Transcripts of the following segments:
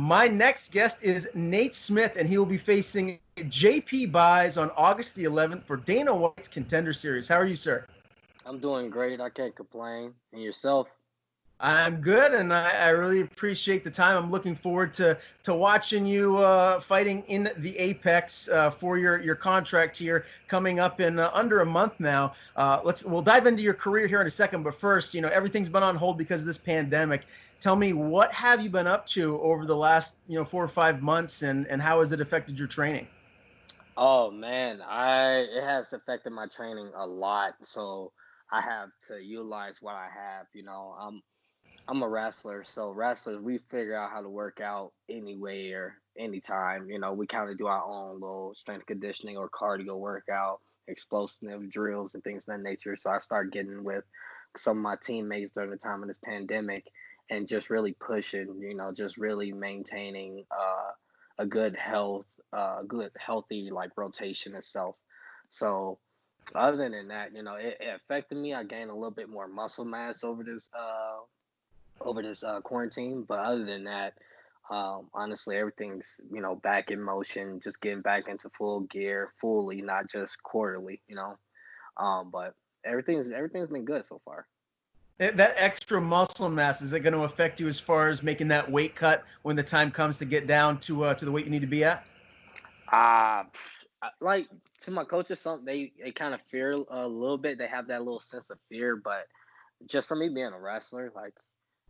My next guest is Nate Smith, and he will be facing JP Buys on August the 11th for Dana White's Contender Series. How are you, sir? I'm doing great. I can't complain. And yourself? I'm good, and I really appreciate the time. I'm looking forward to watching you fighting in the Apex for your contract here coming up in under a month now. We'll dive into your career here in a second, but first, everything's been on hold because of this pandemic. Tell me, what have you been up to over the last 4 or 5 months, and how has it affected your training? Oh man, I it has affected my training a lot. So I have to utilize what I have. I'm a wrestler, so wrestlers we figure out how to work out anywhere, anytime. We kind of do our own little strength conditioning or cardio workout, explosive drills and things of that nature. So I started getting with some of my teammates during the time of this pandemic and just really pushing, just really maintaining a good health, good healthy like rotation itself. So other than that, it affected me. I gained a little bit more muscle mass over this quarantine. But other than that, honestly, everything's back in motion, just getting back into full gear, fully, not just quarterly. But everything's been good so far. That extra muscle mass, is it going to affect you as far as making that weight cut when the time comes to get down to the weight you need to be at? Like to my coaches, some they kind of fear a little bit. They have that little sense of fear, but just for me being a wrestler, like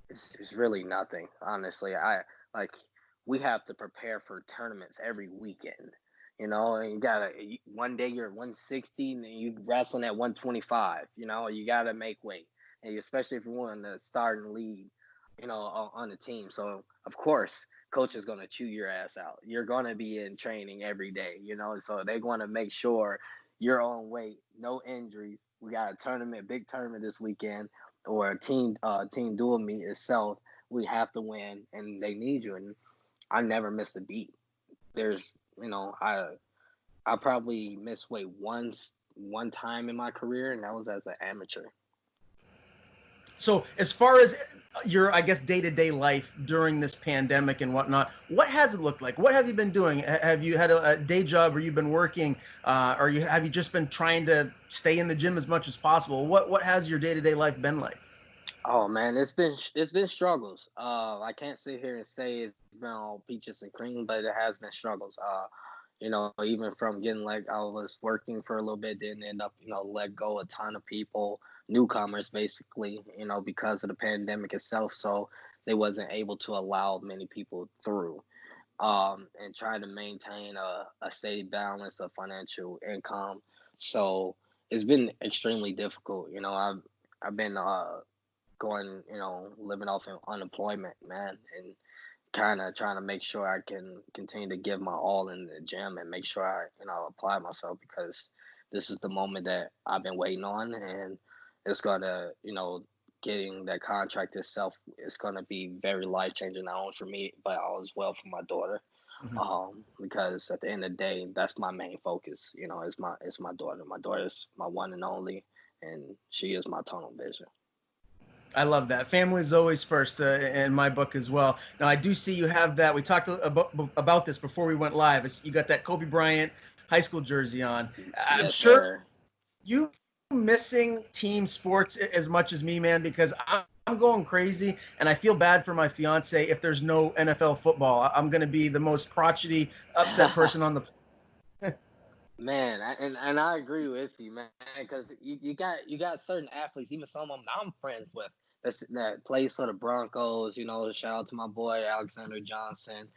it's really nothing. Honestly, I like we have to prepare for tournaments every weekend. And you gotta one day you're 160 and then you wrestling at 125. You gotta make weight, and especially if you want to start and lead, on the team. So of course, coach is gonna chew your ass out. You're gonna be in training every day. So they want to make sure you're on weight, no injuries. We got a tournament, big tournament this weekend, or a team dual meet itself. We have to win, and they need you. And I never missed a beat. There's, I probably missed weight one time in my career, and that was as an amateur. So as far as your, I guess, day-to-day life during this pandemic and whatnot, what has it looked like? What have you been doing? Have you had a day job where you've been working, or have you just been trying to stay in the gym as much as possible? What has your day-to-day life been like? Oh man, it's been struggles. I can't sit here and say it's been all peaches and cream, but it has been struggles. Even from getting like I was working for a little bit, then end up let go a ton of people, newcomers basically, because of the pandemic itself. So they wasn't able to allow many people through. And trying to maintain a steady balance of financial income. So it's been extremely difficult. I've been going, living off of unemployment, man, and kind of trying to make sure I can continue to give my all in the gym and make sure I, apply myself because this is the moment that I've been waiting on, and it's gonna, getting that contract itself is gonna be very life changing not only for me but all as well for my daughter. Mhm. Because at the end of the day, that's my main focus. Is my daughter. My daughter is my one and only, and she is my tunnel vision. I love that. Family is always first in my book as well. Now, I do see you have that. We talked about this before we went live. You got that Kobe Bryant high school jersey on. I'm Yes, sure sir. you missing team sports as much as me, man, because I'm going crazy and I feel bad for my fiance if there's no NFL football. I'm going to be the most crotchety, upset person on the Man, and I agree with you, man, because you got certain athletes, even some of them I'm friends with, that plays for the Broncos. Shout out to my boy Alexander Johnson,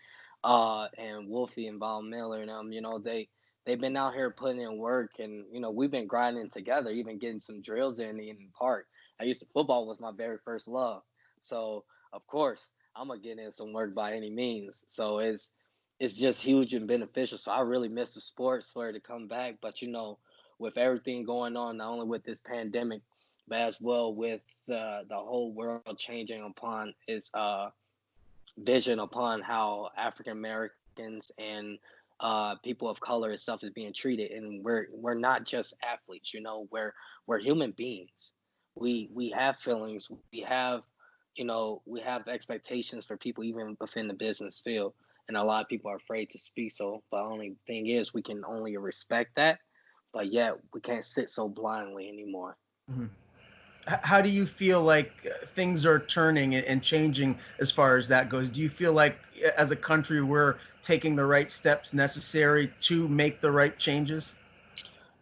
and Wolfie and Von Miller, and they've been out here putting in work, and we've been grinding together, even getting some drills in the park. Football was my very first love, so of course I'm gonna get in some work by any means. So it's just huge and beneficial. So I really miss the sports for it to come back. But with everything going on, not only with this pandemic, but as well with the whole world changing upon its vision upon how African Americans and people of color and stuff is being treated, and we're not just athletes. We're human beings. We have feelings. We have we have expectations for people even within the business field, and a lot of people are afraid to speak. So, the only thing is, we can only respect that, but yet we can't sit so blindly anymore. Mhm. How do you feel like things are turning and changing as far as that goes? Do you feel like as a country we're taking the right steps necessary to make the right changes?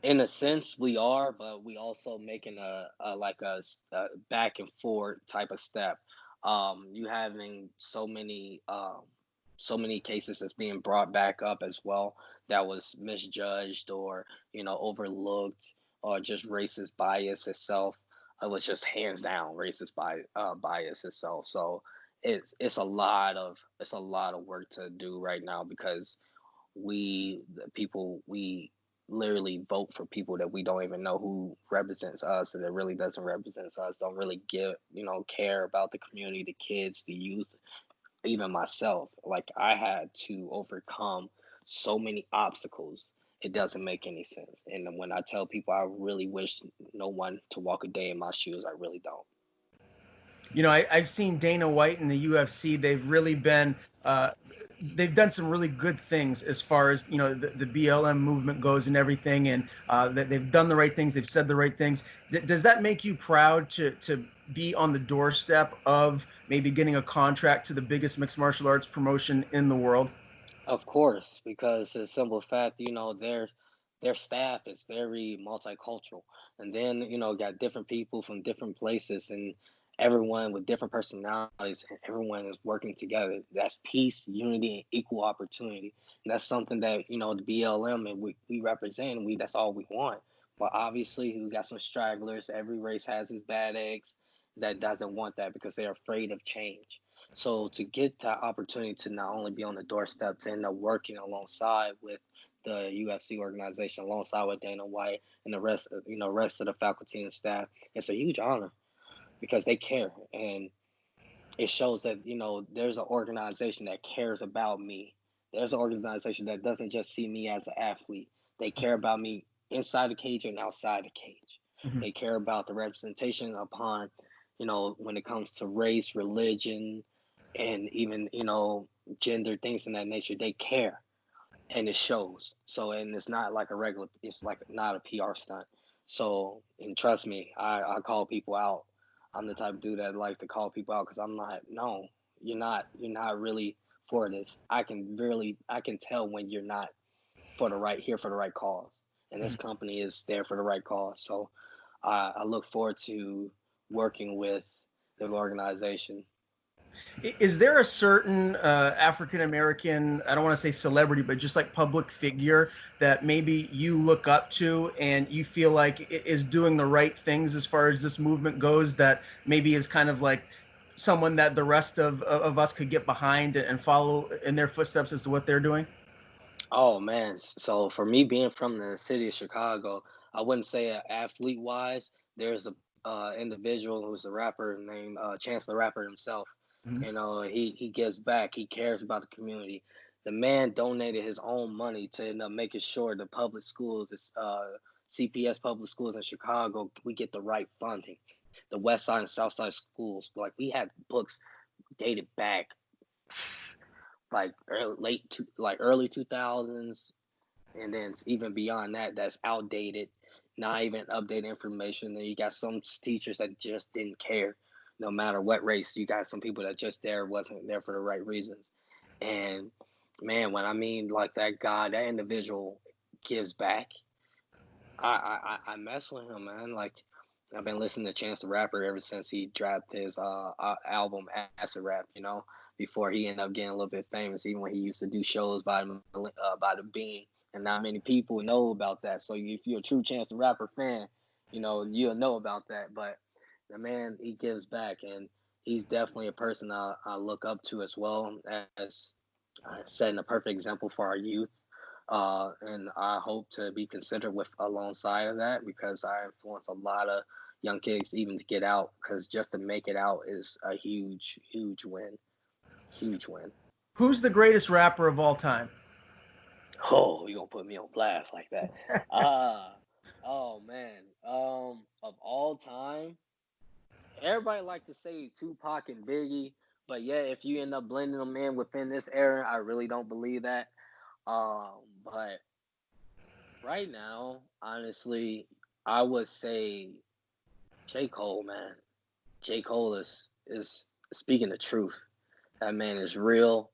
In a sense, we are, but we also making a back and forward type of step. You having so many cases that's being brought back up as well that was misjudged or overlooked, or just racist bias itself. It was just hands down racist bias itself. So it's a lot of work to do right now, because the people, we literally vote for people that we don't even know who represents us, and that really doesn't represent us, don't really give care about the community, the kids, the youth. Even myself, like, I had to overcome so many obstacles, it doesn't make any sense. And when I tell people I really wish no one to walk a day in my shoes, I really don't. I've seen Dana White and the UFC. Uh, they've done some really good things as far as the BLM movement goes and everything, and that they've done the right things. They've said the right things. Does that make you proud to be on the doorstep of maybe getting a contract to the biggest mixed martial arts promotion in the world? Of course, because the simple fact, their staff is very multicultural, and then got different people from different places, and everyone with different personalities, and everyone is working together. That's peace, unity, and equal opportunity. And that's something that the BLM, and we represent. We That's all we want. But obviously, we got some stragglers. Every race has its bad eggs that doesn't want that, because they're afraid of change. So to get that opportunity to not only be on the doorstep, to end up working alongside with the UFC organization, alongside with Dana White and the rest of the faculty and staff, it's a huge honor, because they care, and it shows that there's an organization that cares about me. There's an organization that doesn't just see me as an athlete. They care about me inside the cage and outside the cage. Mhm. They care about the representation upon, when it comes to race, religion, and even gender, things in that nature. They care, and it shows. So, and it's not like a regular, it's like not a PR stunt. So, and trust me, I call people out. I'm the type of dude that like to call people out, because I'm not, no, you're not really for this. I can tell when you're not here for the right cause. And this company is there for the right cause. So I look forward to working with the organization. Is there a certain African American, I don't want to say celebrity, but just like public figure that maybe you look up to and you feel like is doing the right things as far as this movement goes, that maybe is kind of like someone that the rest of us could get behind and follow in their footsteps as to what they're doing? Oh man, so for me, being from the city of Chicago, I wouldn't say athlete wise. There's a individual who's a rapper named Chance the Rapper himself. Mhm. He gives back. He cares about the community. The man donated his own money to end up making sure the public schools, CPS public schools in Chicago, we get the right funding. The West Side and South Side schools, like, we had books dated back like early 2000s, and then it's even beyond that, that's outdated, not even updated information. Then you got some teachers that just didn't care, no matter what race. You got some people that just wasn't there for the right reasons. And man, when I mean, like, that individual gives back, I mess with him, man. Like, I've been listening to Chance the Rapper ever since he dropped his album Acid Rap. Before he ended up getting a little bit famous, even when he used to do shows by the Bean, and not many people know about that. So if you're a true Chance the Rapper fan, you'll know about that. But the man, he gives back, and he's definitely a person I look up to as well, as setting a perfect example for our youth. And I hope to be considered with alongside of that, because I influence a lot of young kids even to get out, because just to make it out is a huge, huge win. Huge win. Who's the greatest rapper of all time? Oh, you gonna put me on blast like that? Uh oh man. Of all time, everybody like to say Tupac and Biggie, but yeah, if you end up blending them in within this era, I really don't believe that. But right now, honestly, I would say J. Cole, man. J. Cole is speaking the truth. That man is real.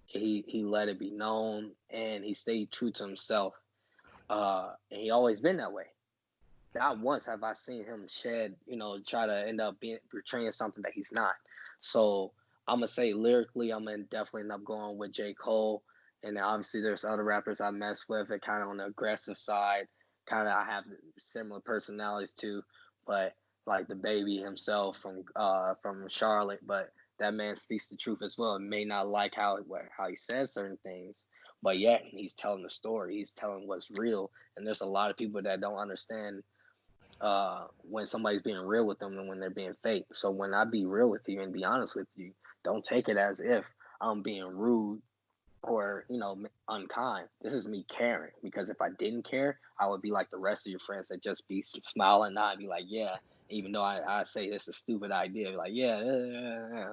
He let it be known, and he stayed true to himself. And he always been that way. Not once have I seen him shed, try to end up being portraying something that he's not. So I'm gonna say lyrically, I'm gonna definitely end up going with J. Cole. And then obviously there's other rappers I mess with that kind of on the aggressive side. Kind of I have similar personalities too, but like the baby himself from Charlotte, but that man speaks the truth as well. May not like how he says certain things, but yet he's telling the story. He's telling what's real. And there's a lot of people that don't understand when somebody's being real with them and when they're being fake. So when I be real with you and be honest with you, don't take it as if I'm being rude or unkind. This is me caring, because if I didn't care, I would be like the rest of your friends that just be smiling and I'd be like, yeah, even though I say this is a stupid idea, like yeah.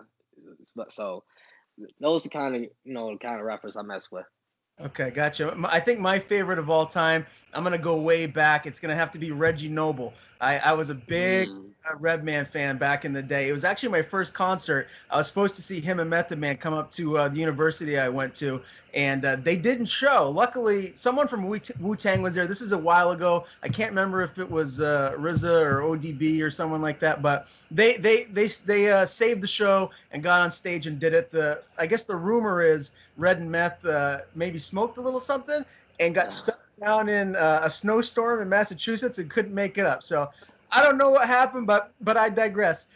But so those are the kind of rappers I mess with. Okay, gotcha. I think my favorite of all time, I'm going to go way back. It's going to have to be Reggie Noble. I was a big Mm. Redman fan back in the day. It was actually my first concert. I was supposed to see him and Method Man come up to the university I went to, and they didn't show. Luckily, someone from Wu-Tang was there. This is a while ago. I can't remember if it was RZA or ODB or someone like that, but they saved the show and got on stage and did it. I guess the rumor is Red and Meth maybe smoked a little something and got stuck down in a snowstorm in Massachusetts and couldn't make it up. So I don't know what happened, but I digress.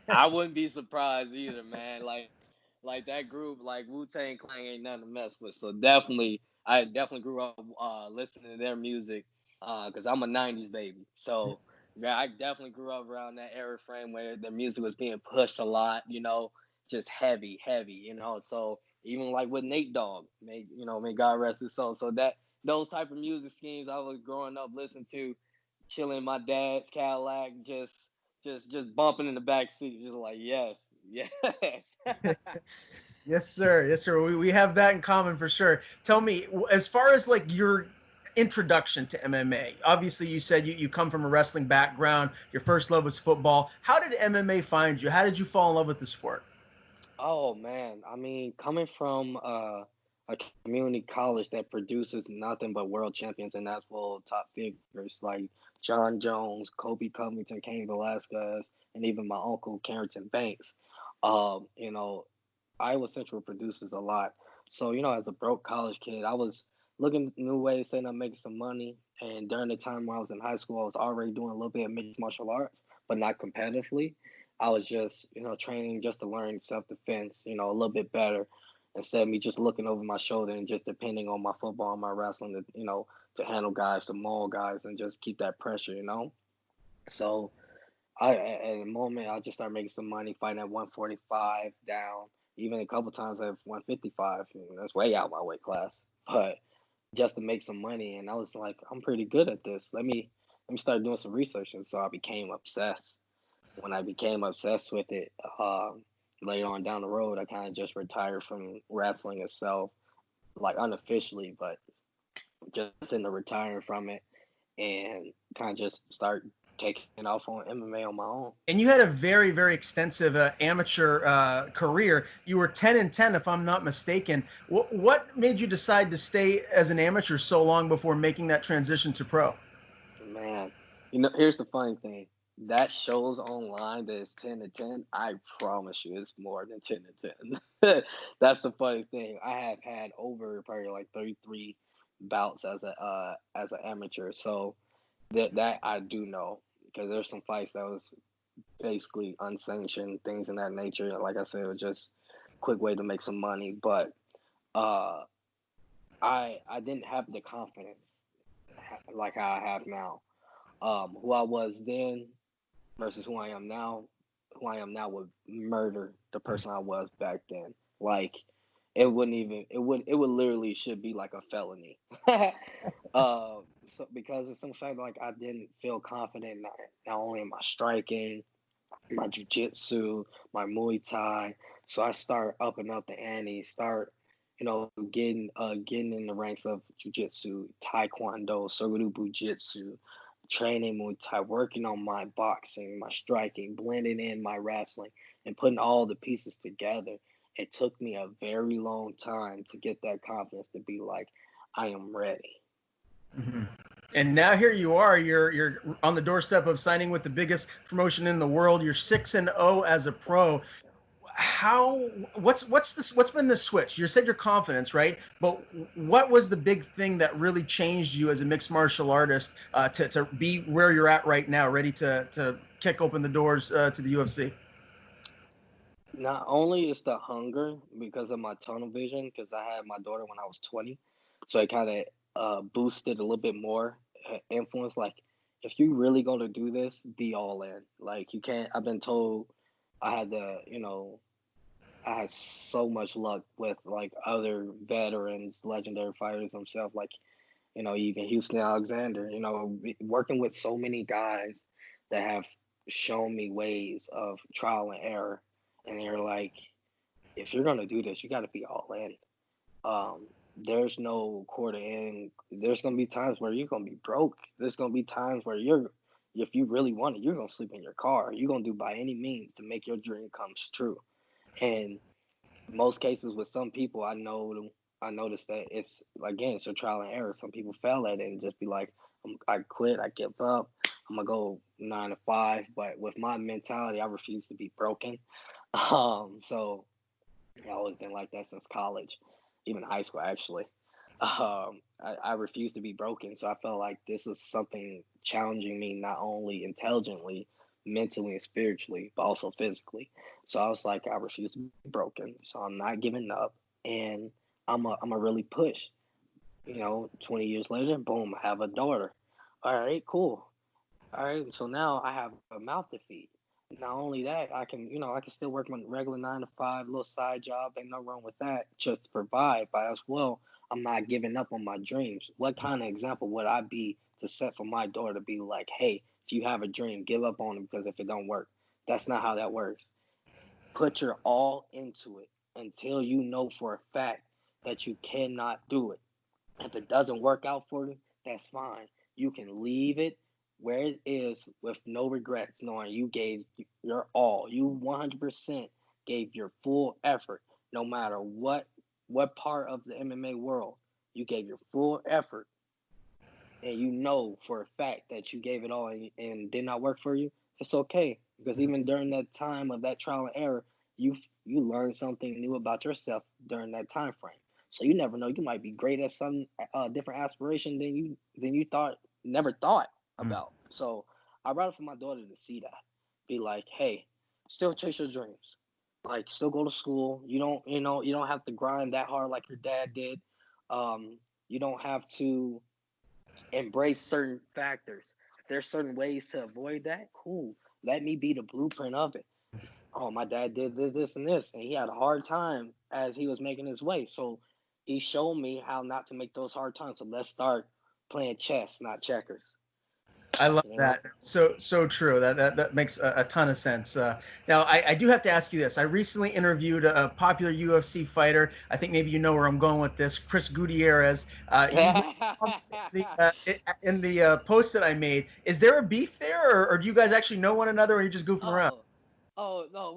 I wouldn't be surprised either, man. Like that group, like Wu-Tang Clan ain't nothing to mess with. So I definitely grew up listening to their music because I'm a '90s baby. So yeah, I definitely grew up around that era frame where the music was being pushed a lot. Just heavy, heavy. So even like with Nate Dogg, may God rest his soul. So that those type of music schemes I was growing up listening to, chilling in my dad's Cadillac, just bumping in the back seat, just like yes, yes. Yes, sir. Yes, sir. We have that in common for sure. Tell me, as far as like your introduction to MMA, obviously you said you come from a wrestling background. Your first love was football. How did MMA find you? How did you fall in love with the sport? Oh man, I mean, coming from a community college that produces nothing but world champions and that's full of top figures like John Jones, Kobe Covington, Cain Velasquez, and even my uncle Carrington Banks. You know, Iowa Central produces a lot. So, as a broke college kid, I was looking at new ways to end up making some money. And during the time when I was in high school, I was already doing a little bit of mixed martial arts, but not competitively. I was just, training just to learn self defense, a little bit better instead of me just looking over my shoulder and just depending on my football and my wrestling to, to handle guys, to maul guys and just keep that pressure. So at the moment, I just started making some money fighting at 145 down, even a couple times at 155. That's way out my weight class, but just to make some money. And I was like, I'm pretty good at this. Let me start doing some research. And so I became obsessed. When I became obsessed with it, later on down the road, I kind of just retired from wrestling itself, like unofficially, but just in the retiring from it and kind of just start taking off on MMA on my own. And you had a very, very extensive amateur career. You were 10-10, if I'm not mistaken. What made you decide to stay as an amateur so long before making that transition to pro? Man, here's the funny thing. That shows online that it's 10-10. I promise you, it's more than 10-10. That's the funny thing. I have had over probably like 33 bouts as an amateur. So that I do know because there's some fights that was basically unsanctioned, things in that nature. Like I said, it was just a quick way to make some money. But uh, I didn't have the confidence like how I have now. Who I was then versus who I am now. Who I am now would murder the person I was back then. Like it would literally should be like a felony. So because of some fact like I didn't feel confident not only in my striking, my jujitsu, my Muay Thai. So I start upping up the ante, start, getting in the ranks of jujitsu, taekwondo, Sogodu Jitsu, training Muay Thai, working on my boxing, my striking, blending in my wrestling, and putting all the pieces together. It took me a very long time to get that confidence to be like, I am ready. Mm-hmm. And now here you are. You're on the doorstep of signing with the biggest promotion in the world. You're 6-0 as a pro. What's been the switch? You said your confidence, right? But what was the big thing that really changed you as a mixed martial artist to be where you're at right now, ready to kick open the doors to the UFC? Not only is the hunger because of my tunnel vision, because I had my daughter when I was 20, so it kind of boosted a little bit more influence. Like, if you really gonna do this, be all in. Like, you can't. I've been told I had to, I had so much luck with like other veterans, legendary fighters themselves, like even Houston Alexander. Working with so many guys that have shown me ways of trial and error, and they're like, if you're gonna do this, you got to be all in. There's no quarter in. There's gonna be times where you're gonna be broke. There's gonna be times where if you really want it, you're gonna sleep in your car. You're gonna do by any means to make your dream comes true. And most cases with some people, I noticed that it's again it's a trial and error. Some people fail at it and just be like, I quit, I give up. I'm gonna go 9 to 5. But with my mentality, I refuse to be broken. So I've always been like that since college, even high school actually. I refuse to be broken, so I felt like this was something challenging me not only intelligently, mentally, and spiritually, but also physically. So I was like, I refuse to be broken, so I'm not giving up, and I'm a really push. 20 years later, boom, I have a daughter. All right, cool. All right, so now I have a mouth to feed. Not only that, I can still work my regular 9 to 5, little side job. Ain't no wrong with that, just to provide. But as well, I'm not giving up on my dreams. What kind of example would I be to set for my daughter to be like, hey, if you have a dream, give up on it because if it don't work, that's not how that works. Put your all into it until you know for a fact that you cannot do it. If it doesn't work out for you, that's fine. You can leave it where it is with no regrets, knowing you gave your all. You 100% gave your full effort, no matter what part of the MMA world. You gave your full effort, and you know for a fact that you gave it all and did not work for you. It's okay because even during that time of that trial and error, you learned something new about yourself during that time frame. So you never know. You might be great at some different aspiration than you never thought about. So I'd rather for my daughter to see that, be like, hey, still chase your dreams, like still go to school. You don't have to grind that hard like your dad did. You don't have to embrace certain factors. If there's certain ways to avoid that, cool. Let me be the blueprint of it. Oh, my dad did this, and this, and he had a hard time as he was making his way. So he showed me how not to make those hard times. So let's start playing chess, not checkers. I love You know? that. So true. That makes a ton of sense. Now, I do have to ask you this. I recently interviewed a popular UFC fighter. I think maybe you know where I'm going with this. Chris Gutierrez. You in the post that I made. Is there a beef there, or do you guys actually know one another, or are you just goofing around? Oh, oh no,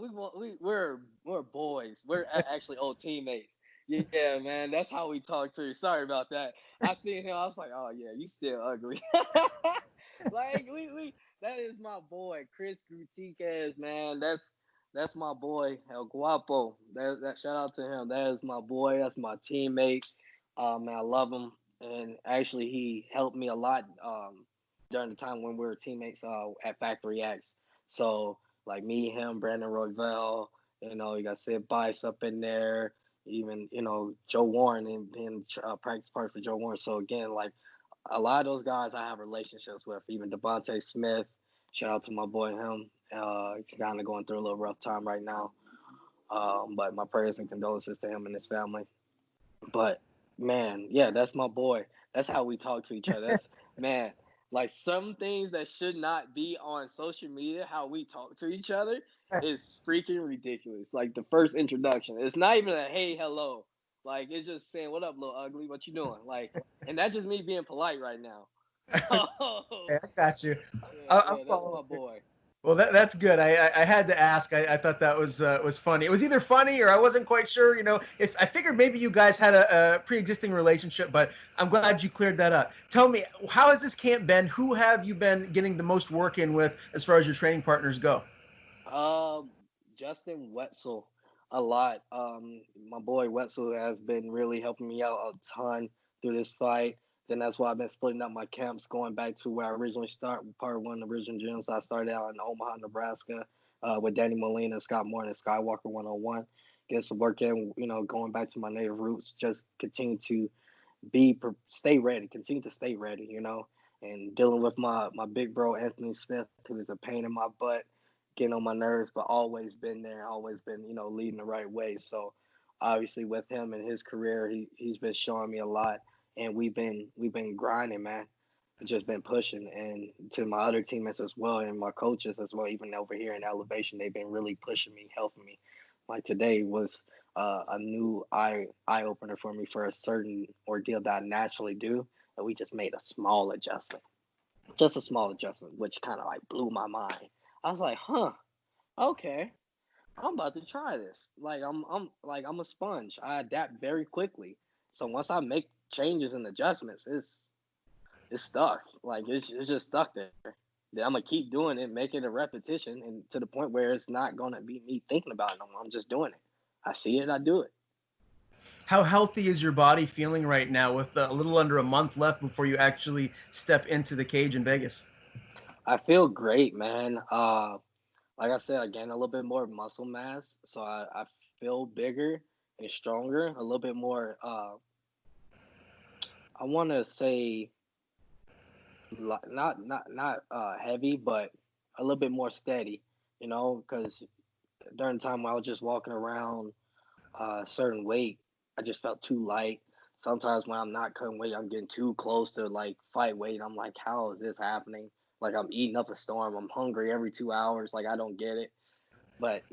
we're boys. We're actually old teammates. Yeah, man, that's how we talk too. Sorry about that. I seen him. I was like, oh yeah, you still ugly. Like we that is my boy, Chris Gutierrez, man. That's my boy, El Guapo. That shout out to him. That is my boy. That's my teammate. Man, I love him, and actually he helped me a lot during the time when we were teammates at Factory X. So like me, him, Brandon Royval, you got Sid Bice up in there, even Joe Warren and being practice partner for Joe Warren. So again, like a lot of those guys I have relationships with, even Devontae Smith. Shout out to my boy him. He's kind of going through a little rough time right now. But my prayers and condolences to him and his family. But man, yeah, that's my boy. That's how we talk to each other. That's man. Like some things that should not be on social media, how we talk to each other, is freaking ridiculous. Like the first introduction, it's not even a hey, hello. Like it's just saying, "What up, little ugly? What you doing?" Like, and that's just me being polite right now. I got you. I'm That's following my you. boy. Well, that's good. I had to ask. I thought that was funny. It was either funny or I wasn't quite sure. If I figured maybe you guys had a pre-existing relationship, but I'm glad you cleared that up. Tell me, how has this camp been? Who have you been getting the most work in with as far as your training partners go? Um, Justin Wetzel, a lot. My boy Wetzel has been really helping me out a ton through this fight. Then that's why I've been splitting up my camps, going back to where I originally started, part one of the original gyms. I started out in Omaha, Nebraska, with Danny Molina, Scott Moore, and Skywalker 101. Get some work in, going back to my native roots. Just continue to stay ready, continue to stay ready, and dealing with my big bro Anthony Smith, who is a pain in my butt, getting on my nerves, but always been there, always been, leading the right way. So obviously with him and his career, he's been showing me a lot, and we've been grinding, man. Just been pushing, and to my other teammates as well, and my coaches as well, even over here in Elevation, they've been really pushing me, helping me. Like today was a new eye opener for me for a certain ordeal that I naturally do, and we just made a small adjustment, just a small adjustment, which kind of like blew my mind. I was like, huh, okay, I'm about to try this. Like I'm a sponge. I adapt very quickly. So once I make changes and adjustments, it's stuck. Like it's just stuck there. Then I'm gonna keep doing it, make it a repetition, and to the point where it's not gonna be me thinking about it no more. I'm just doing it. I see it, I do it. How healthy is your body feeling right now with a little under a month left before you actually step into the cage in Vegas? I feel great, man. Like I said, I gained a little bit more muscle mass, so I feel bigger and stronger. A little bit more. I want to say not heavy, but a little bit more steady. Because during the time when I was just walking around a certain weight, I just felt too light. Sometimes when I'm not cutting weight, I'm getting too close to like fight weight. I'm like, how is this happening? Like I'm eating up a storm. I'm hungry every 2 hours. Like I don't get it. But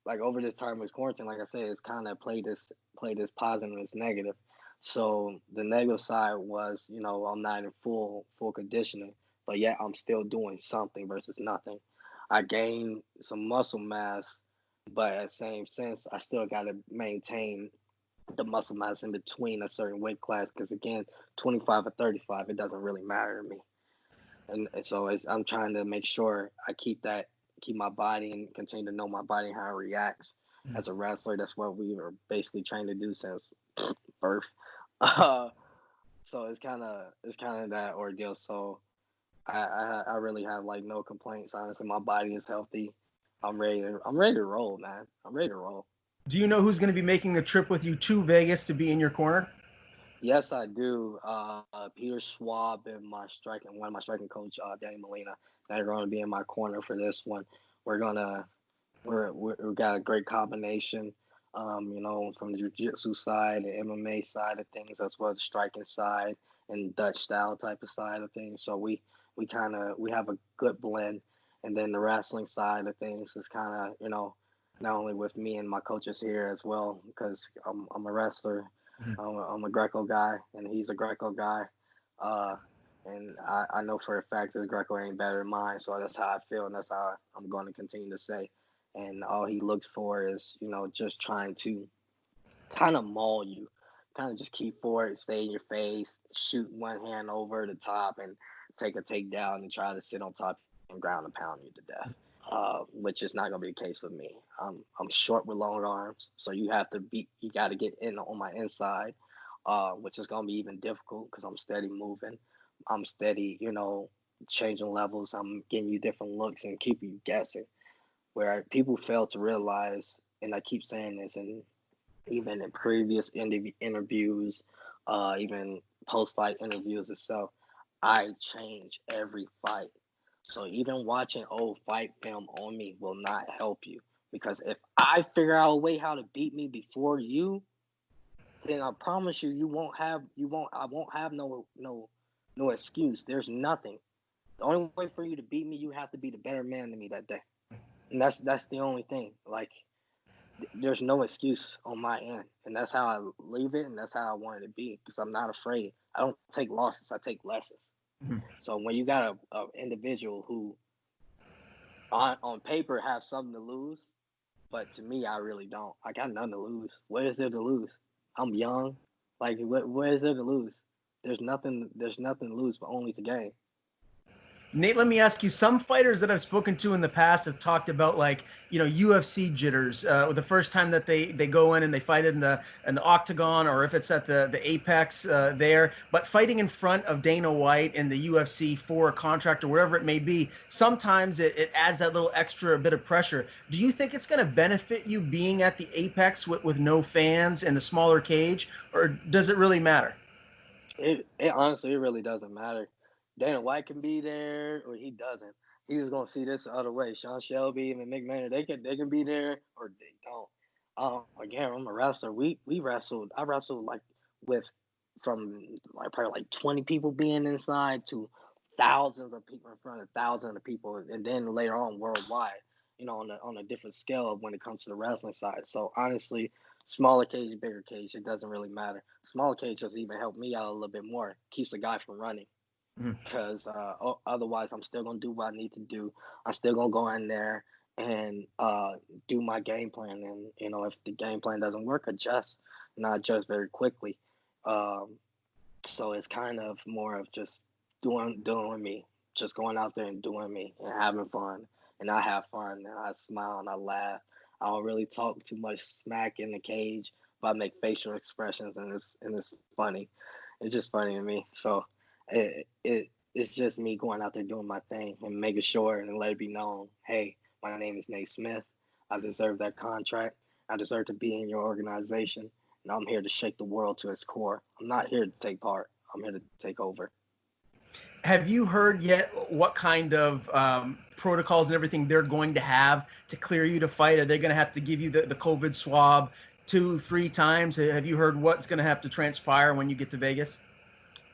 like over this time with quarantine, like I said, it's kind of played this positive and this negative. So the negative side was, I'm not in full conditioning, but yet I'm still doing something versus nothing. I gained some muscle mass, but at the same sense, I still got to maintain the muscle mass in between a certain weight class. Because again, 25 or 35, it doesn't really matter to me. And so I'm trying to make sure I keep my body and continue to know my body and how it reacts as a wrestler. That's what we were basically trained to do since birth. Uh, so it's kind of that ordeal. So I really have like no complaints. Honestly, my body is healthy. I'm ready to roll, man. I'm ready to roll. Do you know who's going to be making the trip with you to Vegas to be in your corner? Yes, I do. Peter Schwab and one of my striking coach, Danny Molina, they're going to be in my corner for this one. We're gonna we got a great combination, from the jiu-jitsu side, the MMA side of things, as well as the striking side and Dutch style type of side of things. So we have a good blend, and then the wrestling side of things is kind of not only with me and my coaches here as well, because I'm a wrestler. I'm a Greco guy, and he's a Greco guy. Uh, and I know for a fact his Greco ain't better than mine, so that's how I feel, and that's how I'm going to continue to say. And all he looks for is, just trying to kind of maul you, kind of just keep forward, stay in your face, shoot one hand over the top, and take a takedown and try to sit on top and ground and pound you to death. Which is not gonna be the case with me. I'm short with long arms, so you got to get in on my inside, which is gonna be even difficult because I'm steady moving, I'm steady, changing levels, I'm giving you different looks and keeping you guessing. Where people fail to realize, and I keep saying this, and even in previous interviews, even post-fight interviews itself, I change every fight. So even watching old fight film on me will not help you, because if I figure out a way how to beat me before you, then I promise you, you won't have I won't have no no excuse. There's nothing. The only way for you to beat me, you have to be the better man than me that day, and that's the only thing. Like, there's no excuse on my end, and that's how I leave it, and that's how I want it to be. Because I'm not afraid. I don't take losses. I take lessons. Mhm. So when you got a individual who on paper have something to lose, but to me, I really don't. I got nothing to lose. What is there to lose? I'm young. Like, what is there to lose? There's nothing. There's nothing to lose, but only to gain. Nate, let me ask you, some fighters that I've spoken to in the past have talked about, like, UFC jitters, the first time that they go in and they fight in the octagon, or if it's at the apex there, but fighting in front of Dana White and the UFC for a contract or wherever it may be, sometimes it adds that little extra bit of pressure. Do you think it's going to benefit you being at the apex with no fans in the smaller cage, or does it really matter? It honestly, it really doesn't matter. Dana White can be there or he doesn't. He's just gonna see this the other way. Sean Shelby and McMahon, they can be there or they don't. Again, I'm a wrestler. We wrestled. I wrestled like with from like probably like 20 people being inside to thousands of people in front of thousands of people, and then later on worldwide. On a different scale when it comes to the wrestling side. So honestly, smaller cage, bigger cage, it doesn't really matter. Smaller cage just even help me out a little bit more. Keeps the guy from running. Mhm. Because otherwise, I'm still gonna do what I need to do. I'm still gonna go in there and do my game plan. And if the game plan doesn't work, adjust, not adjust very quickly. Um, so it's kind of more of just doing me, just going out there and doing me and having fun. And I have fun and I smile and I laugh. I don't really talk too much smack in the cage, but I make facial expressions and it's funny. It's just funny to me. So it's just me going out there doing my thing and making sure and let it be known, hey, my name is Nate Smith. I deserve that contract. I deserve to be in your organization. And I'm here to shake the world to its core. I'm not here to take part. I'm here to take over. Have you heard yet what kind of protocols and everything they're going to have to clear you to fight? Are they going to have to give you the COVID swab 2, 3 times? Have you heard what's going to have to transpire when you get to Vegas?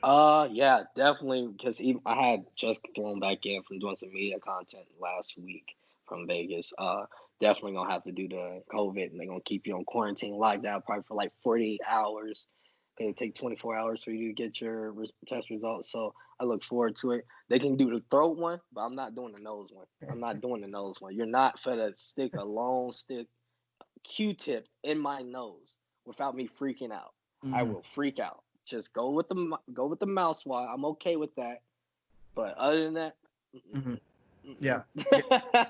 Yeah, definitely. Because I had just flown back in from doing some media content last week from Vegas. Definitely gonna have to do the COVID, and they're gonna keep you on quarantine lockdown probably for like 48 hours. Gonna take 24 hours for you to get your test results. So I look forward to it. They can do the throat one, but I'm not doing the nose one. I'm not doing the nose one. You're not finna stick a long stick Q-tip in my nose without me freaking out. I Mm-hmm. will freak out. Just go with the mouth swab. I'm okay with that. But other than that, Mm-hmm. mm-mm, Yeah. Yeah.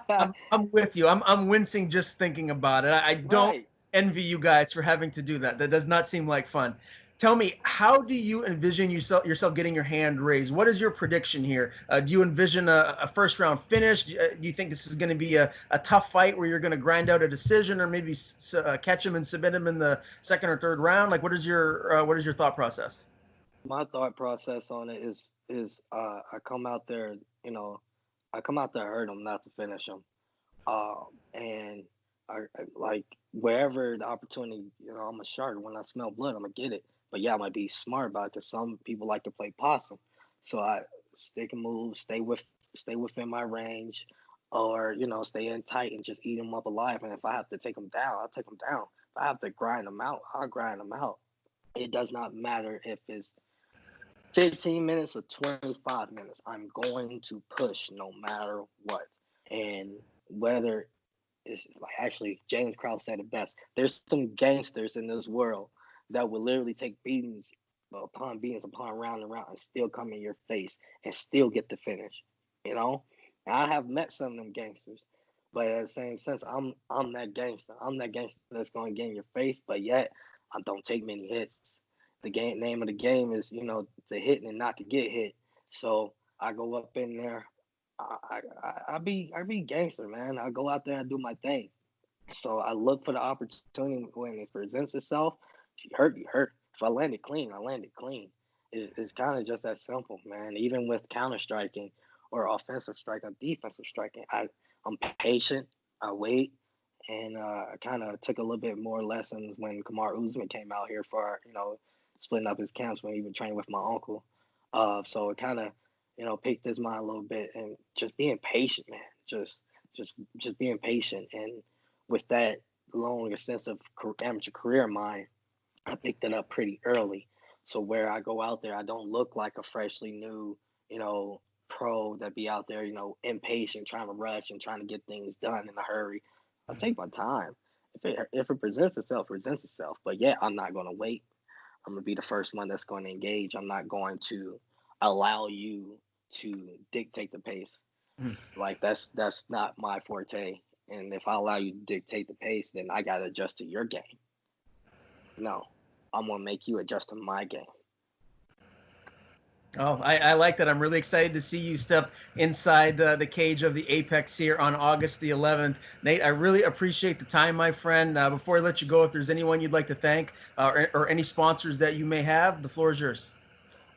mm-mm. I'm with you. I'm wincing just thinking about it. I don't Right. envy you guys for having to do that. That does not seem like fun. Tell me, how do you envision yourself getting your hand raised? What is your prediction here? Do you envision a first round finish? Do you think this is going to be a tough fight where you're going to grind out a decision, or maybe catch him and submit him in the second or third round? Like, what is your thought process? My thought process on it is I come out there, I come out there to hurt them, not to finish them. And like wherever the opportunity, I'm a shark. When I smell blood, I'm gonna get it. But yeah, I might be smart about it because some people like to play possum. So I stick and move, stay within my range, or stay in tight and just eat them up alive. And if I have to take them down, I'll take them down. If I have to grind them out, I'll grind them out. It does not matter if it's 15 minutes or 25 minutes. I'm going to push no matter what. And whether it's like, actually, James Krause said it best. There's some gangsters in this world that will literally take beatings upon round and round and still come in your face and still get the finish. You know, and I have met some of them gangsters, but at the same sense, I'm that gangster. I'm that gangster that's going to get in your face, but yet I don't take many hits. The name of the game is to hit and not to get hit. So I go up in there. I be gangster, man. I go out there and do my thing. So I look for the opportunity when it presents itself. If you hurt, you hurt. If I land it clean, I land it clean. It's kind of just that simple, man. Even with counter striking or offensive striking, defensive striking, I'm patient. I wait, and I kind of took a little bit more lessons when Kamar Usman came out here for splitting up his camps when he was training with my uncle. So it kind of, picked his mind a little bit, and just being patient, man. Just, just being patient, and with that long extensive amateur career of mine, I picked it up pretty early. So where I go out there, I don't look like a freshly new, you know, pro that be out there, impatient, trying to rush and trying to get things done in a hurry. I take my time. If it presents itself, presents itself. But yeah, I'm not gonna wait. I'm gonna be the first one that's going to engage. I'm not going to allow you to dictate the pace. Mm. Like that's not my forte. And if I allow you to dictate the pace, then I gotta adjust to your game. No, I'm gonna make you adjust to my game. Oh, I like that. I'm really excited to see you step inside the cage of the Apex here on August the 11th. Nate, I really appreciate the time, my friend. Before I let you go, if there's anyone you'd like to thank or any sponsors that you may have, the floor is yours.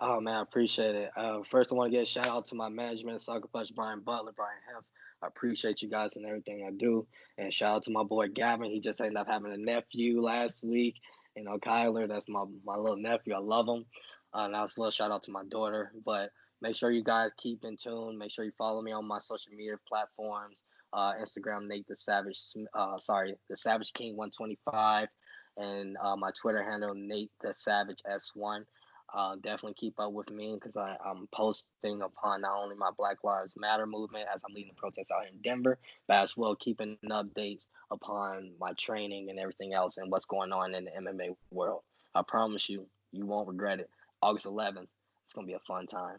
Oh man, I appreciate it. First, I want to get a shout out to my management, Sucker Punch, Brian Butler, Brian Hemp. I appreciate you guys and everything I do. And shout out to my boy Gavin. He just ended up having a nephew last week. Kyler, that's my little nephew. I love him. And that's a little shout out to my daughter. But make sure you guys keep in tune. Make sure you follow me on my social media platforms. Instagram, Nate the Savage. The Savage King 125, and my Twitter handle, Nate the Savage S1. Definitely keep up with me because I'm posting upon not only my Black Lives Matter movement as I'm leading the protests out here in Denver, but as well keeping updates upon my training and everything else and what's going on in the MMA world. I promise you, you won't regret it. August 11th, it's going to be a fun time.